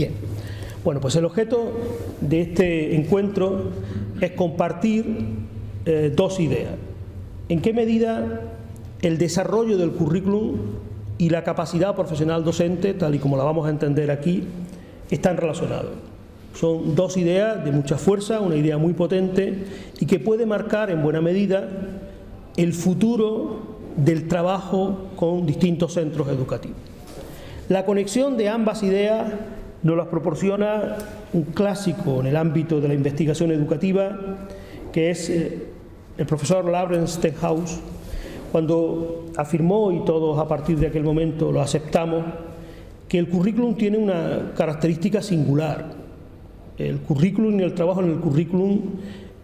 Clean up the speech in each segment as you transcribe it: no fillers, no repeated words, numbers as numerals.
Bien, bueno, pues el objeto de este encuentro es compartir dos ideas. ¿En qué medida el desarrollo del currículum y la capacidad profesional docente, tal y como la vamos a entender aquí, están relacionados? Son dos ideas de mucha fuerza, una idea muy potente y que puede marcar en buena medida el futuro del trabajo con distintos centros educativos. La conexión de ambas ideas nos las proporciona un clásico en el ámbito de la investigación educativa, que es el profesor Lawrence Stenhouse, cuando afirmó, y todos a partir de aquel momento lo aceptamos, que el currículum tiene una característica singular. El currículum y el trabajo en el currículum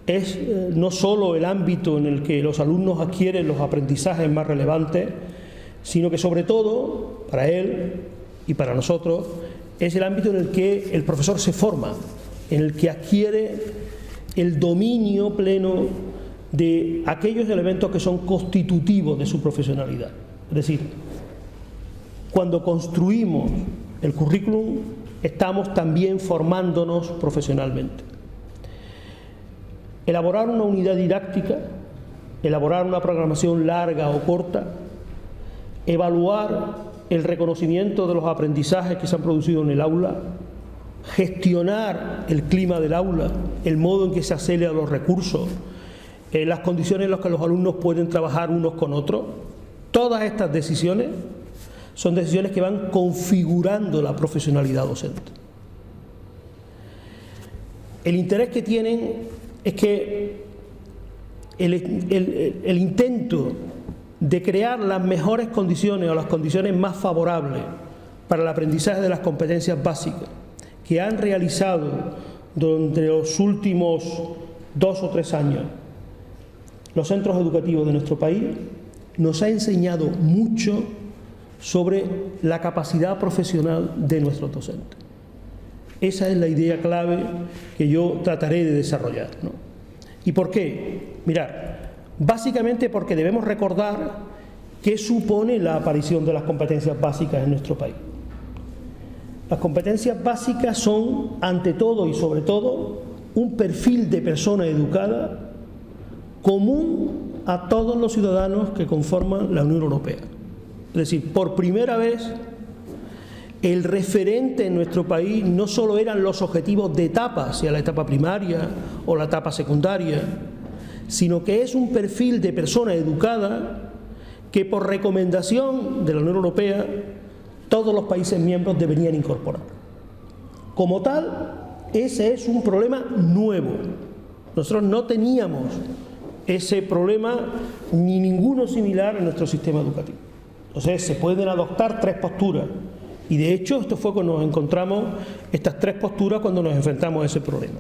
es no solo el ámbito en el que los alumnos adquieren los aprendizajes más relevantes, sino que sobre todo, para él y para nosotros, es el ámbito en el que el profesor se forma, en el que adquiere el dominio pleno de aquellos elementos que son constitutivos de su profesionalidad. Es decir, cuando construimos el currículum, estamos también formándonos profesionalmente. Elaborar una unidad didáctica, elaborar una programación larga o corta, evaluar el reconocimiento de los aprendizajes que se han producido en el aula, gestionar el clima del aula, el modo en que se aceleran los recursos, las condiciones en las que los alumnos pueden trabajar unos con otros, todas estas decisiones son decisiones que van configurando la profesionalidad docente. El interés que tienen es que el intento de crear las mejores condiciones o las condiciones más favorables para el aprendizaje de las competencias básicas que han realizado durante los últimos 2 o 3 años los centros educativos de nuestro país nos ha enseñado mucho sobre la capacidad profesional de nuestros docentes. Esa es la idea clave que yo trataré de desarrollar, ¿no? ¿Y por qué? Mirad, básicamente porque debemos recordar qué supone la aparición de las competencias básicas en nuestro país. Las competencias básicas son, ante todo y sobre todo, un perfil de persona educada común a todos los ciudadanos que conforman la Unión Europea. Es decir, por primera vez, el referente en nuestro país no solo eran los objetivos de etapa, sea la etapa primaria o la etapa secundaria, sino que es un perfil de persona educada que por recomendación de la Unión Europea todos los países miembros deberían incorporar. Como tal, ese es un problema nuevo. Nosotros no teníamos ese problema ni ninguno similar en nuestro sistema educativo. Entonces se pueden adoptar 3 posturas y de hecho esto fue cuando nos encontramos estas 3 posturas cuando nos enfrentamos a ese problema.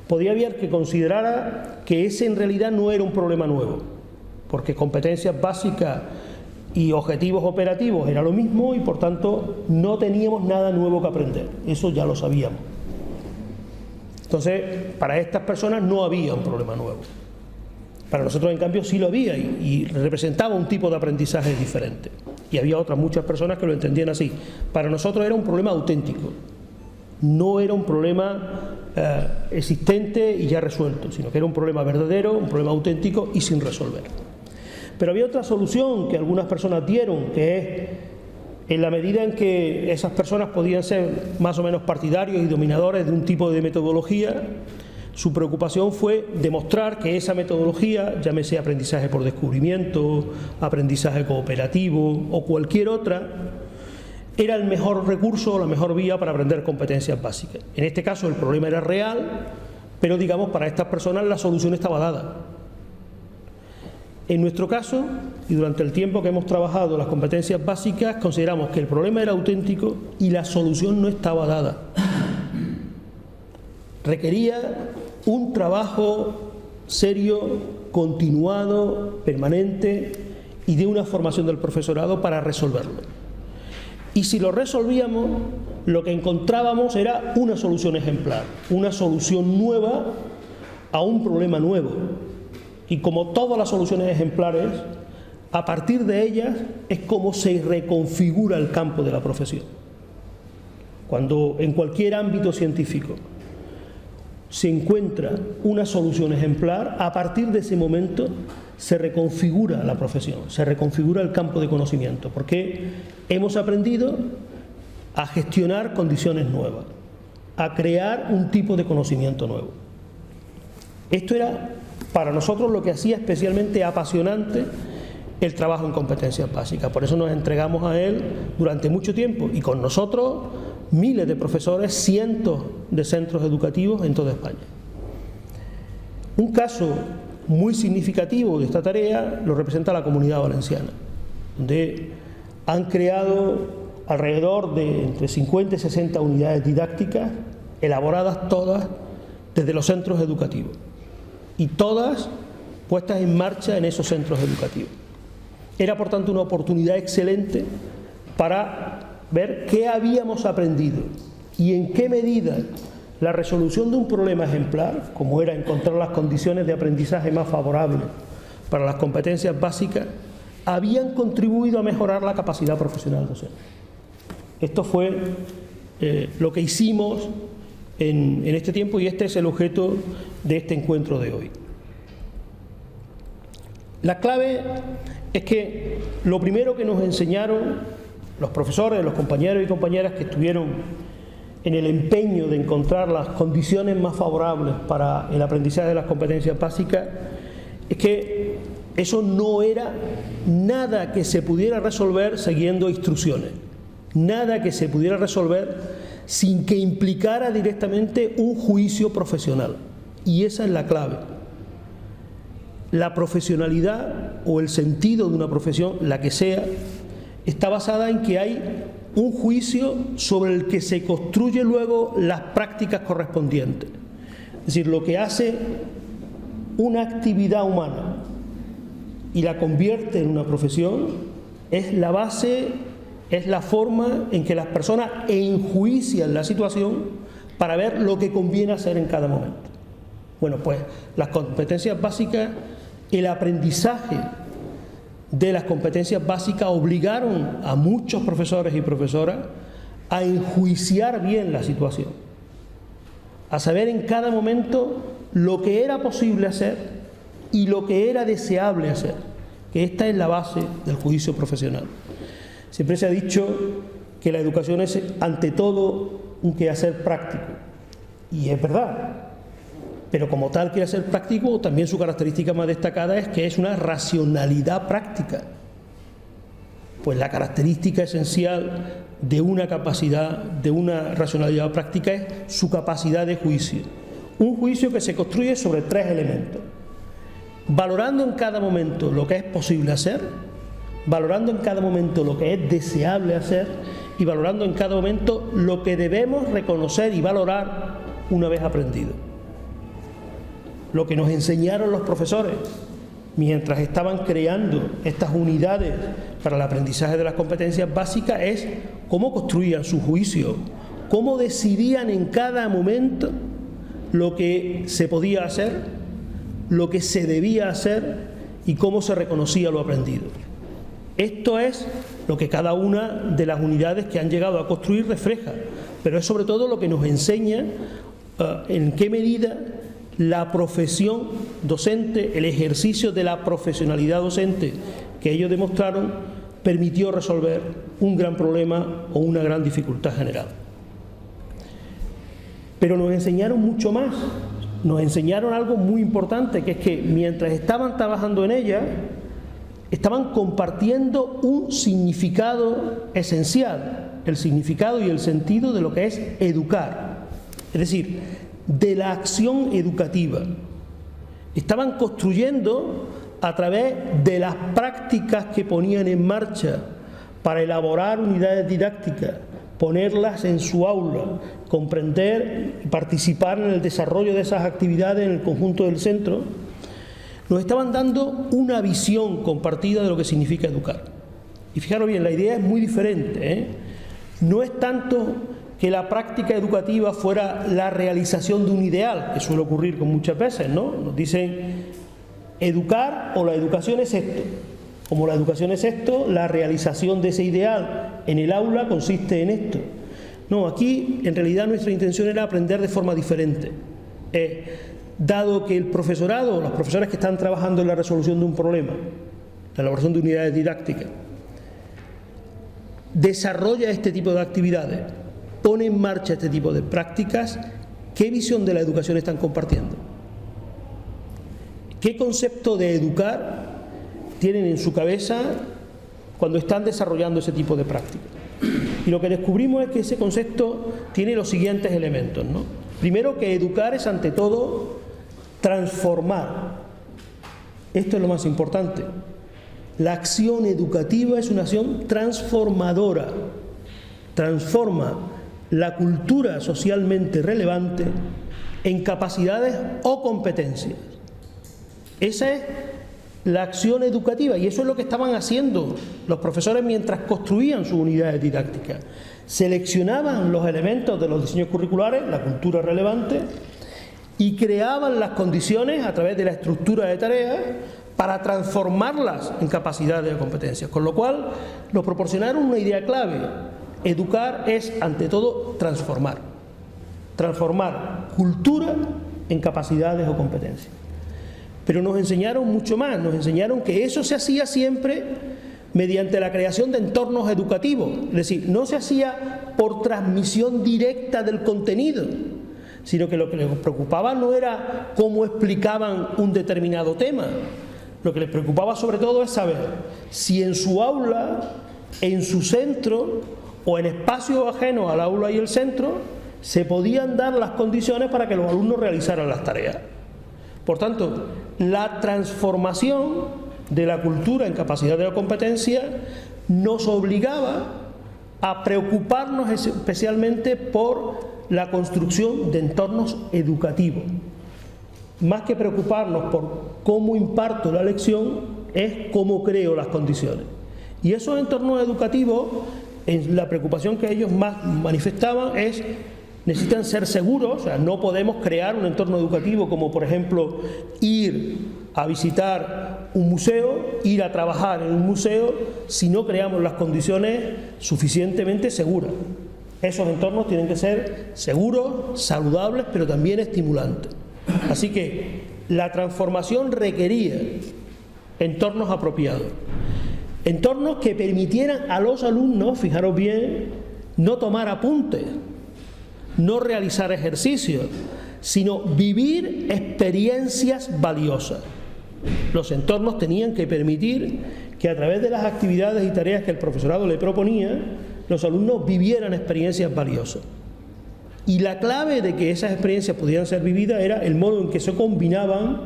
Podría haber que considerara que ese en realidad no era un problema nuevo, porque competencias básicas y objetivos operativos era lo mismo y por tanto no teníamos nada nuevo que aprender, eso ya lo sabíamos. Entonces, para estas personas no había un problema nuevo. Para nosotros, en cambio, sí lo había y representaba un tipo de aprendizaje diferente. Y había otras muchas personas que lo entendían así. Para nosotros era un problema auténtico. No era un problema existente y ya resuelto, sino que era un problema verdadero, un problema auténtico y sin resolver. Pero había otra solución que algunas personas dieron, que es, en la medida en que esas personas podían ser más o menos partidarios y dominadores de un tipo de metodología, su preocupación fue demostrar que esa metodología, llámese aprendizaje por descubrimiento, aprendizaje cooperativo o cualquier otra, era el mejor recurso o la mejor vía para aprender competencias básicas. En este caso el problema era real, pero digamos para estas personas la solución estaba dada. En nuestro caso, y durante el tiempo que hemos trabajado las competencias básicas, consideramos que el problema era auténtico y la solución no estaba dada. Requería un trabajo serio, continuado, permanente y de una formación del profesorado para resolverlo. Y si lo resolvíamos, lo que encontrábamos era una solución ejemplar, una solución nueva a un problema nuevo. Y como todas las soluciones ejemplares, a partir de ellas es como se reconfigura el campo de la profesión. cuando en cualquier ámbito científico se encuentra una solución ejemplar, a partir de ese momento se reconfigura la profesión, se reconfigura el campo de conocimiento, porque hemos aprendido a gestionar condiciones nuevas, a crear un tipo de conocimiento nuevo. Esto era para nosotros lo que hacía especialmente apasionante el trabajo en competencias básicas. Por eso nos entregamos a él durante mucho tiempo, y con nosotros miles de profesores, cientos de centros educativos en toda España. Un caso muy significativo de esta tarea lo representa la Comunidad Valenciana, donde han creado alrededor de entre 50 y 60 unidades didácticas, elaboradas todas desde los centros educativos, y todas puestas en marcha en esos centros educativos. Era, por tanto, una oportunidad excelente para ver qué habíamos aprendido y en qué medida la resolución de un problema ejemplar, como era encontrar las condiciones de aprendizaje más favorables para las competencias básicas, habían contribuido a mejorar la capacidad profesional docente. Esto fue lo que hicimos en este tiempo, y este es el objeto de este encuentro de hoy. La clave es que lo primero que nos enseñaron los profesores, los compañeros y compañeras que estuvieron en el empeño de encontrar las condiciones más favorables para el aprendizaje de las competencias básicas, es que eso no era nada que se pudiera resolver siguiendo instrucciones, nada que se pudiera resolver sin que implicara directamente un juicio profesional. Y esa es la clave. La profesionalidad o el sentido de una profesión, la que sea, está basada en que hay un juicio sobre el que se construye luego las prácticas correspondientes. Es decir, lo que hace una actividad humana y la convierte en una profesión es la base, es la forma en que las personas enjuician la situación para ver lo que conviene hacer en cada momento. Bueno, pues las competencias básicas, el aprendizaje de las competencias básicas obligaron a muchos profesores y profesoras a enjuiciar bien la situación, a saber en cada momento lo que era posible hacer y lo que era deseable hacer, que esta es la base del juicio profesional. Siempre se ha dicho que la educación es ante todo un quehacer práctico, y es verdad, pero como tal quehacer práctico, también su característica más destacada es que es una racionalidad práctica. Pues la característica esencial de una capacidad, de una racionalidad práctica, es su capacidad de juicio. Un juicio que se construye sobre tres elementos: valorando en cada momento lo que es posible hacer, valorando en cada momento lo que es deseable hacer, y valorando en cada momento lo que debemos reconocer y valorar una vez aprendido. Lo que nos enseñaron los profesores mientras estaban creando estas unidades para el aprendizaje de las competencias básicas es cómo construían su juicio, cómo decidían en cada momento lo que se podía hacer, lo que se debía hacer y cómo se reconocía lo aprendido. Esto es lo que cada una de las unidades que han llegado a construir refleja, pero es sobre todo lo que nos enseña en qué medida la profesión docente, el ejercicio de la profesionalidad docente que ellos demostraron, permitió resolver un gran problema o una gran dificultad general. Pero nos enseñaron mucho más, nos enseñaron algo muy importante, que es que mientras estaban trabajando en ella, estaban compartiendo un significado esencial, el significado y el sentido de lo que es educar, es decir, de la acción educativa. Estaban construyendo a través de las prácticas que ponían en marcha para elaborar unidades didácticas, ponerlas en su aula, comprender y participar en el desarrollo de esas actividades en el conjunto del centro. Nos estaban dando una visión compartida de lo que significa educar. Y fijaros bien, la idea es muy diferente, No es tanto que la práctica educativa fuera la realización de un ideal, que suele ocurrir con muchas veces, ¿no? Nos dicen educar o la educación es esto. Como la educación es esto, la realización de ese ideal en el aula consiste en esto. No, aquí en realidad nuestra intención era aprender de forma diferente. Dado que el profesorado, los profesores que están trabajando en la resolución de un problema, la elaboración de unidades didácticas, desarrolla este tipo de actividades, pone en marcha este tipo de prácticas, ¿qué visión de la educación están compartiendo? ¿Qué concepto de educar tienen en su cabeza cuando están desarrollando ese tipo de prácticas? Y lo que descubrimos es que ese concepto tiene los siguientes elementos, ¿no? Primero, que educar es ante todo transformar. Esto es lo más importante. La acción educativa es una acción transformadora. Transforma la cultura socialmente relevante en capacidades o competencias. Esa es la acción educativa, y eso es lo que estaban haciendo los profesores mientras construían sus unidades didácticas. Seleccionaban los elementos de los diseños curriculares, la cultura relevante, y creaban las condiciones a través de la estructura de tareas para transformarlas en capacidades o competencias. Con lo cual, nos proporcionaron una idea clave. Educar es, ante todo, transformar. Transformar cultura en capacidades o competencias. Pero nos enseñaron mucho más, nos enseñaron que eso se hacía siempre mediante la creación de entornos educativos, es decir, no se hacía por transmisión directa del contenido, sino que lo que les preocupaba no era cómo explicaban un determinado tema, lo que les preocupaba sobre todo es saber si en su aula, en su centro o en espacios ajenos al aula y el centro se podían dar las condiciones para que los alumnos realizaran las tareas. Por tanto, la transformación de la cultura en capacidades o competencias nos obligaba a preocuparnos especialmente por la construcción de entornos educativos. Más que preocuparnos por cómo imparto la lección, es cómo creo las condiciones. Y esos entornos educativos, la preocupación que ellos más manifestaban es: necesitan ser seguros, o sea, no podemos crear un entorno educativo como, por ejemplo, ir a visitar un museo, ir a trabajar en un museo, si no creamos las condiciones suficientemente seguras. Esos entornos tienen que ser seguros, saludables, pero también estimulantes. Así que la transformación requería entornos apropiados. Entornos que permitieran a los alumnos, fijaros bien, no tomar apuntes, no realizar ejercicios, sino vivir experiencias valiosas. Los entornos tenían que permitir que a través de las actividades y tareas que el profesorado le proponía, los alumnos vivieran experiencias valiosas. Y la clave de que esas experiencias pudieran ser vividas era el modo en que se combinaban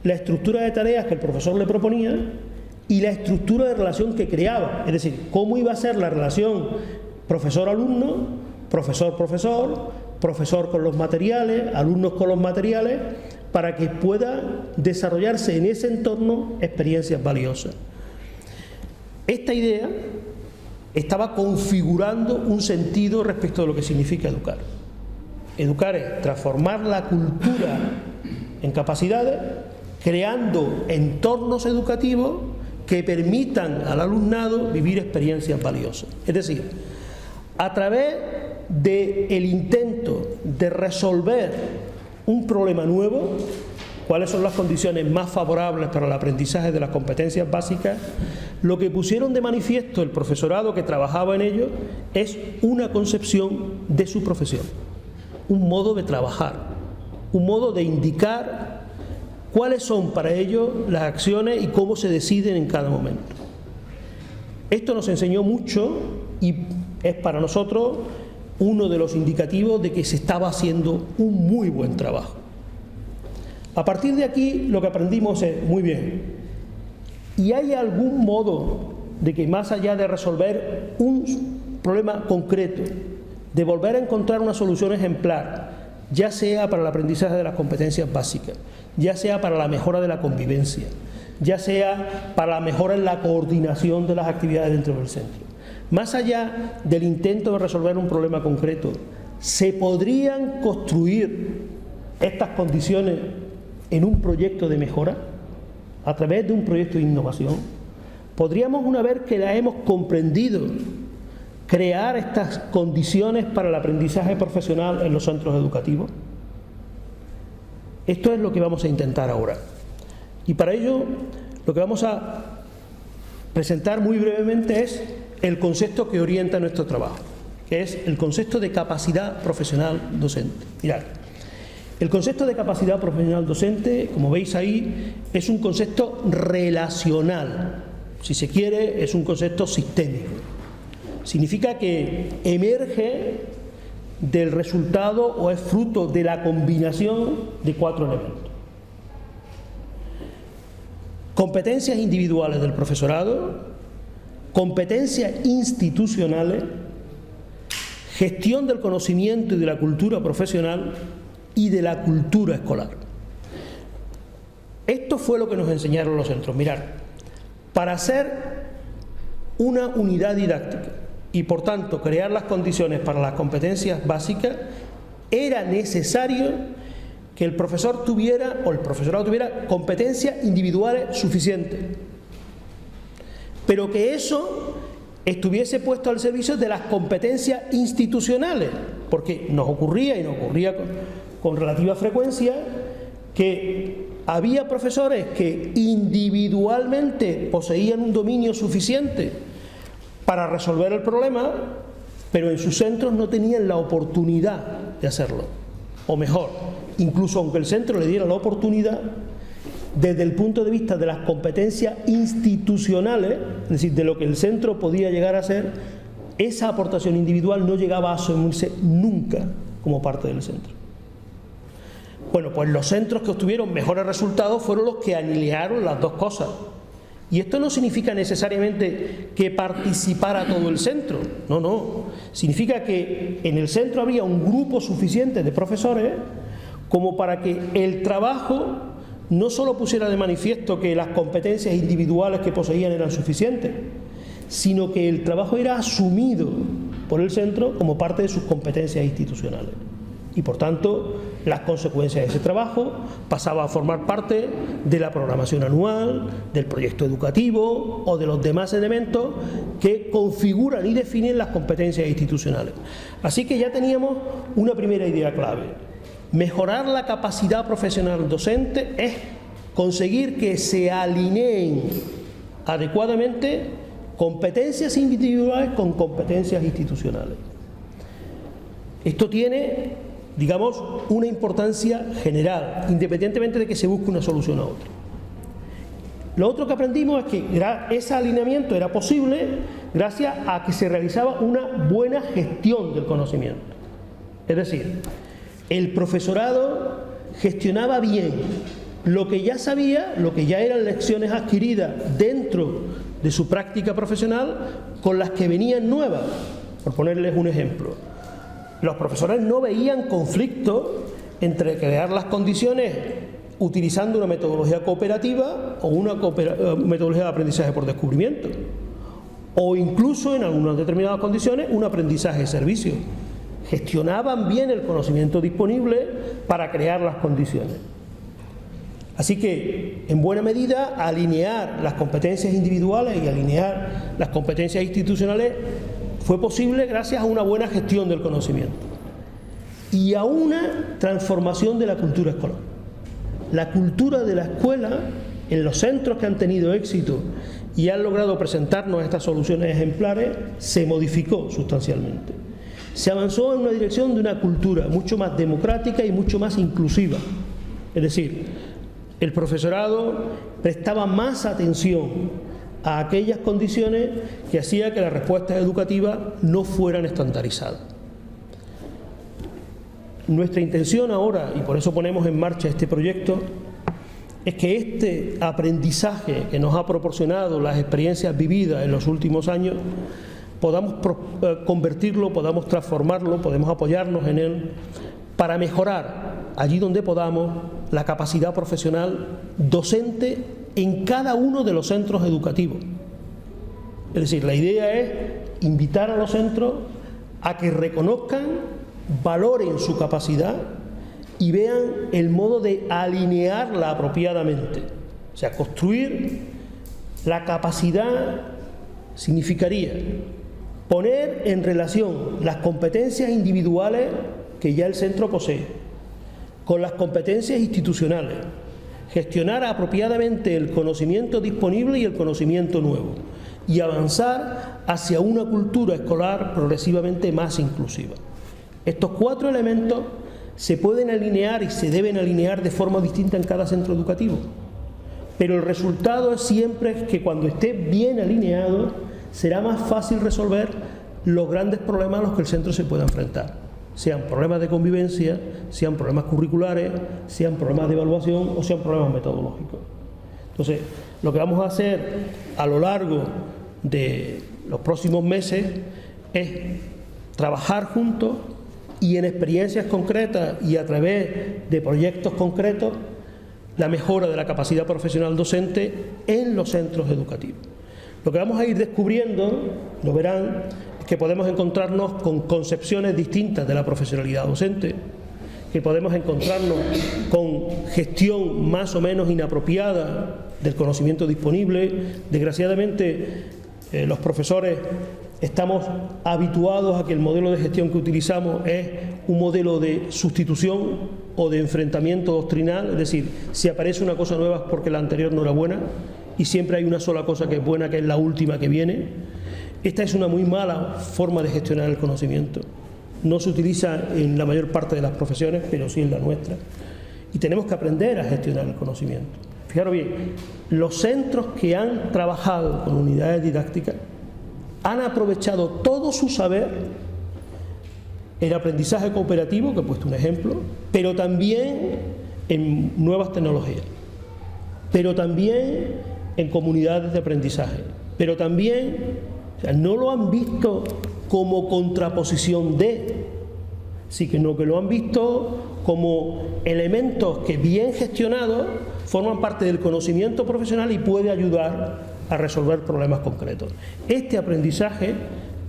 la estructura de tareas que el profesor le proponía y la estructura de relación que creaba. Es decir, cómo iba a ser la relación profesor-alumno, profesor-profesor, profesor con los materiales, alumnos con los materiales, para que pueda desarrollarse en ese entorno experiencias valiosas. Esta idea estaba configurando un sentido respecto de lo que significa educar. Educar es transformar la cultura en capacidades, creando entornos educativos que permitan al alumnado vivir experiencias valiosas. Es decir, a través del intento de resolver un problema nuevo, cuáles son las condiciones más favorables para el aprendizaje de las competencias básicas, lo que pusieron de manifiesto el profesorado que trabajaba en ello es una concepción de su profesión, un modo de trabajar, un modo de indicar cuáles son para ellos las acciones y cómo se deciden en cada momento. Esto nos enseñó mucho y es para nosotros uno de los indicativos de que se estaba haciendo un muy buen trabajo. A partir de aquí lo que aprendimos es, muy bien, ¿y hay algún modo de que más allá de resolver un problema concreto, de volver a encontrar una solución ejemplar, ya sea para el aprendizaje de las competencias básicas, ya sea para la mejora de la convivencia, ya sea para la mejora en la coordinación de las actividades dentro del centro? Más allá del intento de resolver un problema concreto, ¿se podrían construir estas condiciones en un proyecto de mejora? ¿A través de un proyecto de innovación? ¿Podríamos, una vez que la hemos comprendido, crear estas condiciones para el aprendizaje profesional en los centros educativos? Esto es lo que vamos a intentar ahora. Y para ello, lo que vamos a presentar muy brevemente es el concepto que orienta nuestro trabajo, que es el concepto de capacidad profesional docente. Mirad, el concepto de capacidad profesional docente, como veis ahí, es un concepto relacional. Si se quiere, es un concepto sistémico. Significa que emerge del resultado o es fruto de la combinación de 4 elementos. Competencias individuales del profesorado, competencias institucionales, gestión del conocimiento y de la cultura profesional y de la cultura escolar. Esto fue lo que nos enseñaron los centros. Mirad, para hacer una unidad didáctica y por tanto crear las condiciones para las competencias básicas, era necesario que el profesor tuviera, o el profesorado tuviera, competencias individuales suficientes, pero que eso estuviese puesto al servicio de las competencias institucionales, porque nos ocurría, y nos ocurría con relativa frecuencia, que había profesores que individualmente poseían un dominio suficiente para resolver el problema, pero en sus centros no tenían la oportunidad de hacerlo. O mejor, incluso aunque el centro le diera la oportunidad, desde el punto de vista de las competencias institucionales, es decir, de lo que el centro podía llegar a hacer, esa aportación individual no llegaba a asumirse nunca como parte del centro. Bueno, pues los centros que obtuvieron mejores resultados fueron los que alinearon las dos cosas. Y esto no significa necesariamente que participara todo el centro, no, no. Significa que en el centro había un grupo suficiente de profesores como para que el trabajo no solo pusiera de manifiesto que las competencias individuales que poseían eran suficientes, sino que el trabajo era asumido por el centro como parte de sus competencias institucionales. Y por tanto, las consecuencias de ese trabajo pasaban a formar parte de la programación anual, del proyecto educativo o de los demás elementos que configuran y definen las competencias institucionales. Así que ya teníamos una primera idea clave. Mejorar la capacidad profesional docente es conseguir que se alineen adecuadamente competencias individuales con competencias institucionales. Esto tiene, digamos, una importancia general, independientemente de que se busque una solución a otra. Lo otro que aprendimos es que ese alineamiento era posible gracias a que se realizaba una buena gestión del conocimiento. Es decir, el profesorado gestionaba bien lo que ya sabía, lo que ya eran lecciones adquiridas dentro de su práctica profesional, con las que venían nuevas. Por ponerles un ejemplo, los profesores no veían conflicto entre crear las condiciones utilizando una metodología cooperativa o una metodología de aprendizaje por descubrimiento, o incluso en algunas determinadas condiciones un aprendizaje de servicio. Gestionaban bien el conocimiento disponible para crear las condiciones. Así que, en buena medida, alinear las competencias individuales y alinear las competencias institucionales fue posible gracias a una buena gestión del conocimiento y a una transformación de la cultura escolar. La cultura de la escuela, en los centros que han tenido éxito y han logrado presentarnos estas soluciones ejemplares, se modificó sustancialmente. Se avanzó en una dirección de una cultura mucho más democrática y mucho más inclusiva. Es decir, el profesorado prestaba más atención a aquellas condiciones que hacía que las respuestas educativas no fueran estandarizadas. Nuestra intención ahora, y por eso ponemos en marcha este proyecto, es que este aprendizaje que nos ha proporcionado las experiencias vividas en los últimos años podamos convertirlo, podamos transformarlo, podemos apoyarnos en él para mejorar allí donde podamos la capacidad profesional docente en cada uno de los centros educativos. Es decir, la idea es invitar a los centros a que reconozcan, valoren su capacidad y vean el modo de alinearla apropiadamente. O sea, construir la capacidad significaría poner en relación las competencias individuales que ya el centro posee con las competencias institucionales, gestionar apropiadamente el conocimiento disponible y el conocimiento nuevo y avanzar hacia una cultura escolar progresivamente más inclusiva. Estos 4 elementos se pueden alinear y se deben alinear de forma distinta en cada centro educativo, pero el resultado es siempre que cuando esté bien alineado será más fácil resolver los grandes problemas a los que el centro se pueda enfrentar, sean problemas de convivencia, sean problemas curriculares, sean problemas de evaluación o sean problemas metodológicos. Entonces, lo que vamos a hacer a lo largo de los próximos meses es trabajar juntos y en experiencias concretas y a través de proyectos concretos la mejora de la capacidad profesional docente en los centros educativos. Lo que vamos a ir descubriendo, lo verán, es que podemos encontrarnos con concepciones distintas de la profesionalidad docente, que podemos encontrarnos con gestión más o menos inapropiada del conocimiento disponible. Desgraciadamente, los profesores estamos habituados a que el modelo de gestión que utilizamos es un modelo de sustitución o de enfrentamiento doctrinal, es decir, si aparece una cosa nueva es porque la anterior no era buena y siempre hay una sola cosa que es buena, que es la última que viene. Esta es una muy mala forma de gestionar el conocimiento. No se utiliza en la mayor parte de las profesiones, pero sí en la nuestra. Y tenemos que aprender a gestionar el conocimiento. Fijaros bien, los centros que han trabajado con unidades didácticas han aprovechado todo su saber en aprendizaje cooperativo, que he puesto un ejemplo, pero también en nuevas tecnologías, pero también en comunidades de aprendizaje, pero también, o sea, no lo han visto como contraposición de, sino que lo han visto como elementos que bien gestionados forman parte del conocimiento profesional y puede ayudar a resolver problemas concretos. Este aprendizaje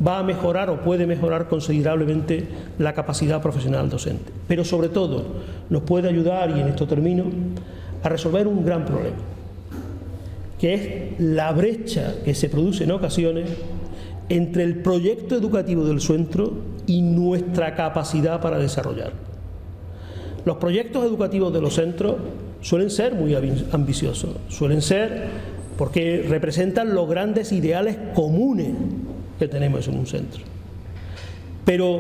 va a mejorar o puede mejorar considerablemente la capacidad profesional docente, pero sobre todo nos puede ayudar, y en esto termino, a resolver un gran problema, que es la brecha que se produce en ocasiones entre el proyecto educativo del centro y nuestra capacidad para desarrollar. Los proyectos educativos de los centros suelen ser muy ambiciosos, suelen ser porque representan los grandes ideales comunes que tenemos en un centro. Pero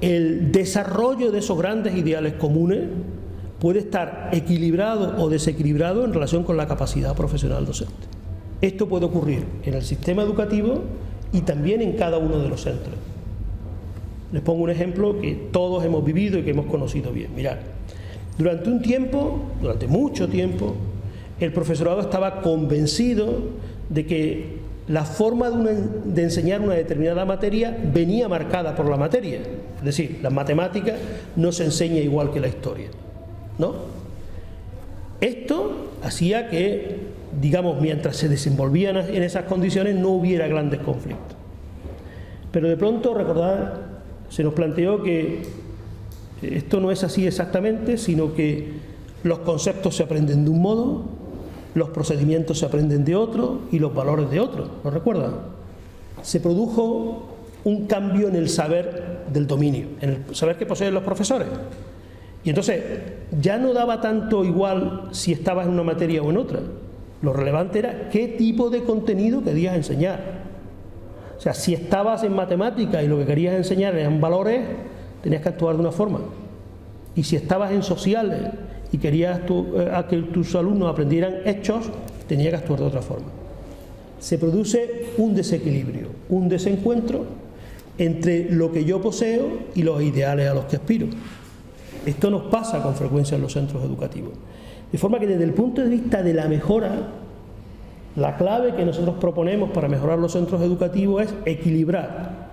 el desarrollo de esos grandes ideales comunes puede estar equilibrado o desequilibrado en relación con la capacidad profesional docente. Esto puede ocurrir en el sistema educativo y también en cada uno de los centros. Les pongo un ejemplo que todos hemos vivido y que hemos conocido bien. Mirad, durante mucho tiempo, el profesorado estaba convencido de que la forma de enseñar una determinada materia venía marcada por la materia. Es decir, las matemáticas no se enseña igual que la historia, ¿no? Esto hacía que, digamos, mientras se desenvolvían en esas condiciones no hubiera grandes conflictos. Pero de pronto, recordad, se nos planteó que esto no es así exactamente, sino que los conceptos se aprenden de un modo, los procedimientos se aprenden de otro y los valores de otro. ¿Lo recuerdan? Se produjo un cambio en el saber del dominio, en el saber que poseen los profesores. Y entonces ya no daba tanto igual si estabas en una materia o en otra. Lo relevante era qué tipo de contenido querías enseñar. O sea, si estabas en matemáticas y lo que querías enseñar eran valores, tenías que actuar de una forma. Y si estabas en sociales y querías a que tus alumnos aprendieran hechos, tenías que actuar de otra forma. Se produce un desequilibrio, un desencuentro entre lo que yo poseo y los ideales a los que aspiro. Esto nos pasa con frecuencia en los centros educativos. De forma que desde el punto de vista de la mejora, la clave que nosotros proponemos para mejorar los centros educativos es equilibrar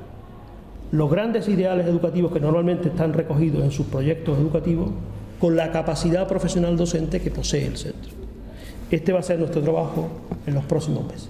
los grandes ideales educativos que normalmente están recogidos en sus proyectos educativos con la capacidad profesional docente que posee el centro. Este va a ser nuestro trabajo en los próximos meses.